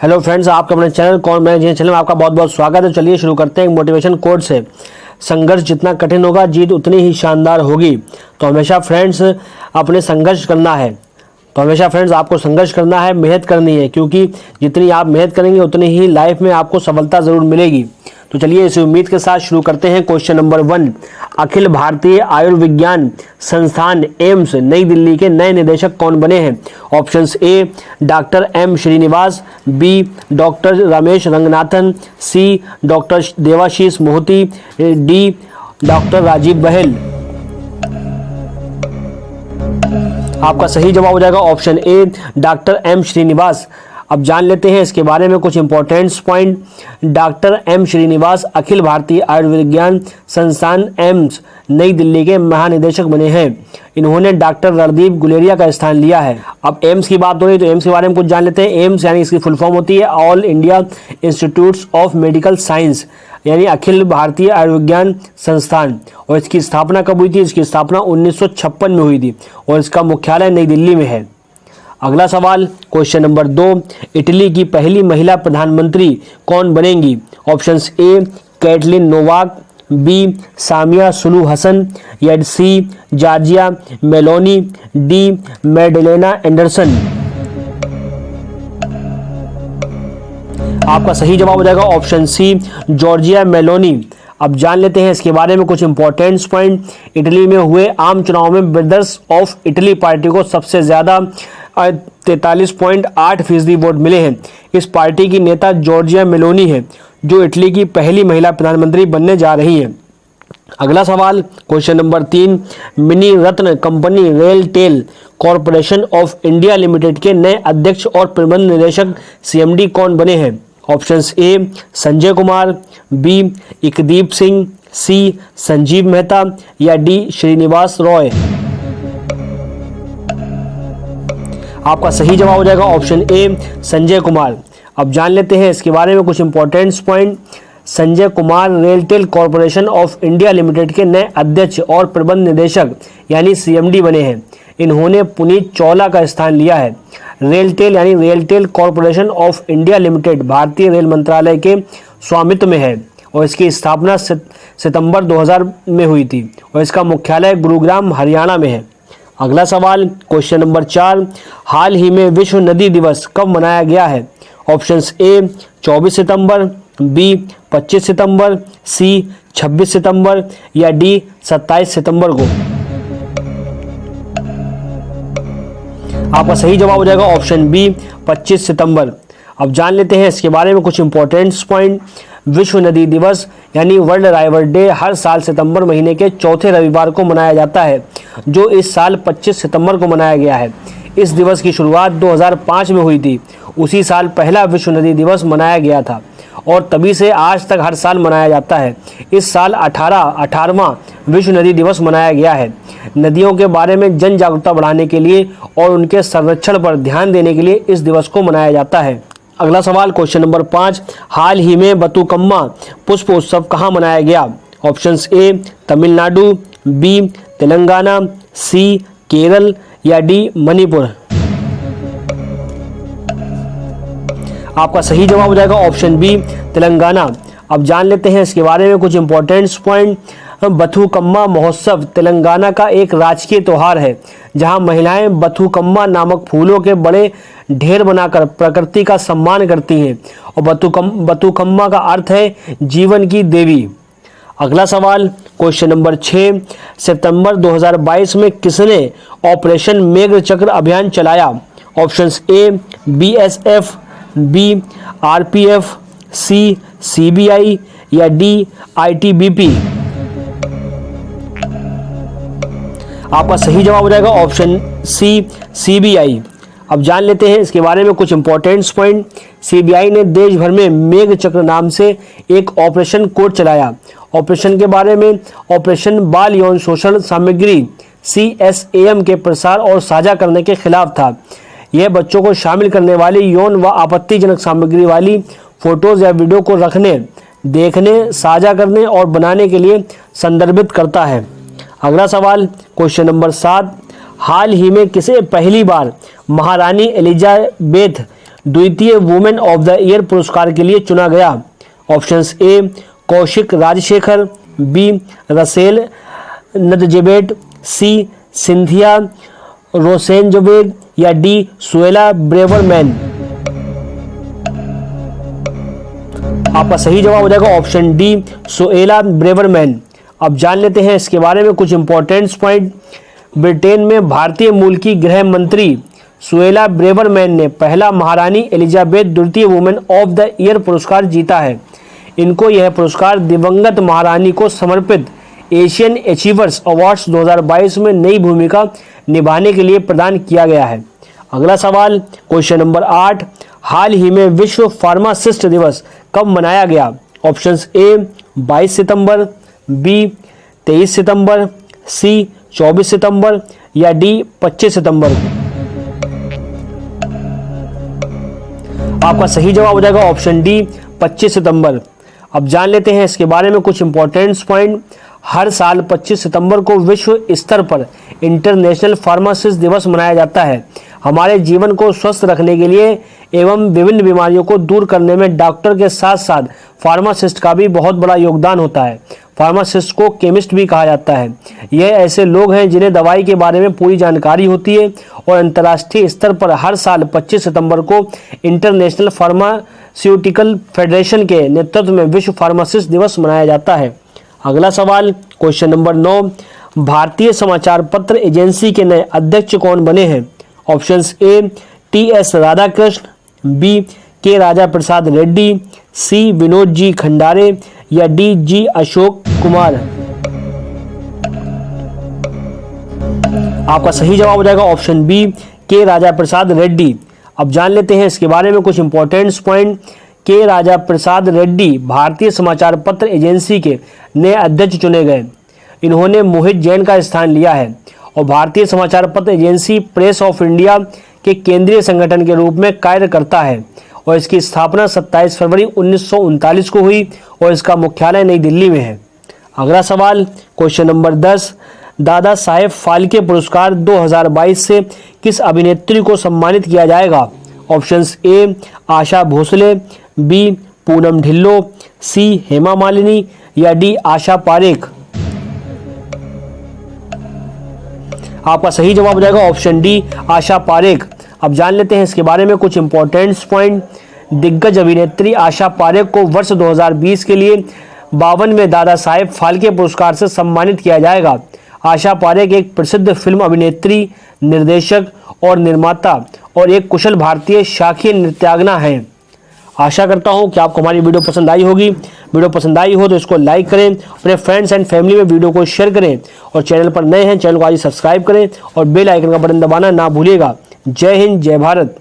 Hello friends, आपका अपने channel कौन मैं चैनल में आपका बहुत बहुत स्वागत है। चलिए शुरू करते हैं एक मोटिवेशन कोट से। संघर्ष जितना कठिन होगा, जीत उतनी ही शानदार होगी। तो हमेशा फ्रेंड्स अपने संघर्ष करना है। तो हमेशा फ्रेंड्स आपको संघर्ष करना है, मेहनत करनी है, क्योंकि जितनी आप मेहनत करेंगे उतनी ही लाइफ में आपको सफलता ज़रूर मिलेगी। तो चलिए इसी उम्मीद के साथ शुरू करते हैं। क्वेश्चन नंबर 1, अखिल भारतीय आयुर्विज्ञान संस्थान एम्स नई दिल्ली के नए निदेशक कौन बने हैं? Options A doctor M Srinivas, B doctor Ramesh Ranganathan, C doctor Debashish Mohanty, D doctor Rajiv Bahl. आपका सही जवाब हो जाएगा option A doctor M Srinivas. अब जान लेते हैं इसके बारे में कुछ importants point. Doctor M Srinivas अखिल भारतीय आयुर्विज्ञान संस्थान एम्स नई दिल्ली के महानिदेशक बने हैं। इन्होंने डॉक्टर रणदीप गुलेरिया का स्थान लिया है। अब एम्स की बात हो रही तो एम्स के बारे में कुछ जान लेते हैं। एम्स यानी इसकी फुल फॉर्म होती है all India institutes of medical science, यानी अखिल भारतीय आयुर्विज्ञान संस्थान। और इसकी स्थापना कब हुई थी? इसकी स्थापना 1956 में हुई थी और इसका मुख्यालय नई दिल्ली में है। अगला सवाल क्वेश्चन नंबर 2, इटली की पहली महिला प्रधानमंत्री कौन बनेंगी? Options A Katalin Novak, B Samia Suluhu Hassan, या C Giorgia Meloni, D Magdalena Andersson. आपका सही जवाब हो जाएगा ऑप्शन सी जॉर्जिया मेलोनी। अब जान लेते हैं इसके बारे में कुछ इंपॉर्टेंट्स पॉइंट। इटली में हुए आम चुनाव में ब्रदर्स ऑफ इटली पार्टी को सबसे ज़्यादा 43.8% वोट मिले हैं। इस पार्टी की नेता जॉर्जिया मेलोनी है, जो इटली की पहली महिला प्रधानमंत्री बनने जा रही हैं। अगला सवाल question number 3, mini Ratna company RailTel corporation of India limited के नए अध्यक्ष और प्रबंध निदेशक सीएमडी कौन बने हैं? Options A Sanjay Kumar, B Ikdeep Singh, C Sanjeev Mehta, या डी श्रीनिवास रॉय। आपका सही जवाब हो जाएगा ऑप्शन ए संजय कुमार। अब जान लेते हैं इसके बारे में कुछ importants point. Sanjay Kumar RailTel corporation of India limited के नए अध्यक्ष और प्रबंध निदेशक यानी सीएमडी बने हैं। इन्होंने पुनीत चावला का स्थान लिया है। रेलटेल यानी RailTel corporation of India limited भारतीय रेल मंत्रालय के स्वामित्व में है और इसकी स्थापना सितंबर 2000 में हुई थी और इसका मुख्यालय गुरुग्राम हरियाणा में है। अगला सवाल क्वेश्चन नंबर 4, हाल ही में विश्व नदी दिवस कब मनाया गया है? ऑप्शंस ए 24 सितंबर, बी 25 सितंबर, सी 26 सितंबर, या डी 27 सितंबर को। आपका सही जवाब हो जाएगा ऑप्शन बी 25 सितंबर। अब जान लेते हैं इसके बारे में कुछ इंपॉर्टेंट्स पॉइंट। विश्व नदी दिवस यानी वर्ल्ड राइवर डे हर साल सितंबर महीने के चौथे रविवार को मनाया जाता है, जो इस साल 25 सितंबर को मनाया गया है। इस दिवस की शुरुआत 2005 में हुई थी। उसी साल पहला विश्व नदी दिवस मनाया गया था और तभी से आज तक हर साल मनाया जाता है। इस साल 18वां विश्व नदी दिवस मनाया गया है। नदियों के बारे में जन जागरूकता बढ़ाने के लिए और उनके संरक्षण पर ध्यान देने के लिए इस दिवस को मनाया जाता है। अगला सवाल क्वेश्चन नंबर 5, हाल ही में बतुकम्मा पुष्प उत्सव कहाँ मनाया गया? Options A Tamil Nadu, B Telangana, C Kerala, या डी मणिपुर। आपका सही जवाब हो जाएगा ऑप्शन बी तेलंगाना। अब जान लेते हैं इसके बारे में कुछ इंपॉर्टेंट्स पॉइंट। बथुकम्मा महोत्सव तेलंगाना का एक राजकीय त्यौहार है, जहां महिलाएं बथुकम्मा नामक फूलों के बड़े ढेर बनाकर प्रकृति का सम्मान करती हैं और बथुकम्मा का अर्थ है जीवन की देवी। अगला सवाल क्वेश्चन नंबर 6, सितंबर 2022 में किसने ऑपरेशन मेघ चक्र अभियान चलाया? Options A BSF, B RPF, C CBI, या डी आईटीबीपी। आपका सही जवाब हो जाएगा ऑप्शन सी सीबीआई। अब जान लेते हैं इसके बारे में कुछ इंपॉर्टेंट्स पॉइंट। सीबीआई ने देश भर में मेघ चक्र नाम से एक ऑपरेशन कोड चलाया। ऑपरेशन के बारे में ऑपरेशन बाल यौन शोषण सामग्री CSAM के प्रसार और साझा करने के खिलाफ था। यह बच्चों को शामिल करने वाली यौन व आपत्तिजनक सामग्री वाली फोटोज या वीडियो को रखने, देखने, साझा करने और बनाने के लिए संदर्भित करता है। अगला सवाल क्वेश्चन नंबर 7, हाल ही में किसे पहली बार महारानी एलिजाबेथ द्वितीय वुमेन ऑफ द ईयर पुरस्कार के लिए चुना गया? Options A Kaushik Rajashekar, B Russell Ndjebet, C Cynthia Rosenzweig या डी सुएला ब्रेवरमैन। आपका सही जवाब हो जाएगा ऑप्शन डी सुएला ब्रेवरमैन। अब जान लेते हैं इसके बारे में कुछ इंपॉर्टेंट पॉइंट। ब्रिटेन में भारतीय मूल की गृह मंत्री सुएला ब्रेवरमैन ने पहला महारानी एलिजाबेथ द्वितीय वुमेन ऑफ द ईयर पुरस्कार जीता है। इनको यह पुरस्कार दिवंगत महारानी को समर्पित एशियन अचीवर्स अवार्ड्स 2022 में नई भूमिका निभाने के लिए प्रदान किया गया है। अगला सवाल क्वेश्चन नंबर 8, हाल ही में विश्व फार्मासिस्ट दिवस कब मनाया गया? ऑप्शंस ए 22 सितंबर, बी 23 सितंबर, सी 24 सितंबर या डी 25 सितंबर। आपका सही जवाब हो जाएगा ऑप्शन डी 25 सितंबर। अब जान लेते हैं इसके बारे में कुछ इंपॉर्टेंट पॉइंट। हर साल 25 सितंबर को विश्व स्तर पर इंटरनेशनल फार्मासिस्ट दिवस मनाया जाता है। हमारे जीवन को स्वस्थ रखने के लिए एवं विभिन्न बीमारियों को दूर करने में डॉक्टर के साथ साथ फार्मासिस्ट का भी बहुत बड़ा योगदान होता है। फार्मासिस्ट को केमिस्ट भी कहा जाता है। यह ऐसे लोग हैं जिन्हें दवाई के बारे में पूरी जानकारी होती है और अंतर्राष्ट्रीय स्तर पर हर साल 25 सितंबर को इंटरनेशनल फार्मास्यूटिकल फेडरेशन के नेतृत्व में विश्व फार्मासिस्ट दिवस मनाया जाता है। अगला सवाल क्वेश्चन नंबर 9, भारतीय समाचार पत्र एजेंसी के नए अध्यक्ष कौन बने हैं? Options A T S. Radhakrishna, B K Raja प्रसाद रेड्डी, सी विनोद जी खंडारे या डी जी अशोक कुमार। आपका सही जवाब हो जाएगा ऑप्शन बी के राजा प्रसाद रेड्डी। अब जान लेते हैं इसके बारे में कुछ इंपॉर्टेंट पॉइंट। के राजा प्रसाद रेड्डी भारतीय समाचार पत्र एजेंसी के नए अध्यक्ष चुने गए। इन्होंने मोहित जैन का स्थान लिया है और भारतीय समाचार पत्र एजेंसी प्रेस ऑफ इंडिया के केंद्रीय संगठन के रूप में कार्य करता है और इसकी स्थापना 27 फरवरी 1939 को हुई और इसका मुख्यालय नई दिल्ली में है। अगला सवाल क्वेश्चन नंबर 10, दादा साहेब फाल्के पुरस्कार 2022 से किस अभिनेत्री को सम्मानित किया जाएगा? Options A Asha Bhosle, B Poonam Dhillon, C Hema Malini या डी आशा पारेख। आपका सही जवाब हो जाएगा ऑप्शन डी आशा पारेख। अब जान लेते हैं इसके बारे में कुछ इंपॉर्टेंट पॉइंट। दिग्गज अभिनेत्री आशा पारेख को वर्ष 2020 के लिए 52वें दादा साहेब फाल्के पुरस्कार से सम्मानित किया जाएगा। आशा पारेख एक प्रसिद्ध फिल्म अभिनेत्री, निर्देशक और निर्माता और एक कुशल भारतीय शास्त्रीय नृत्यांगना हैं। आशा करता हूं कि आपको हमारी वीडियो पसंद आई होगी। वीडियो पसंद आई हो तो इसको लाइक करें, अपने फ्रेंड्स एंड फैमिली में वीडियो को शेयर करें और चैनल पर नए हैं चैनल को आज सब्सक्राइब करें और बेल आइकन का बटन दबाना ना भूलिएगा। जय हिंद, जय भारत।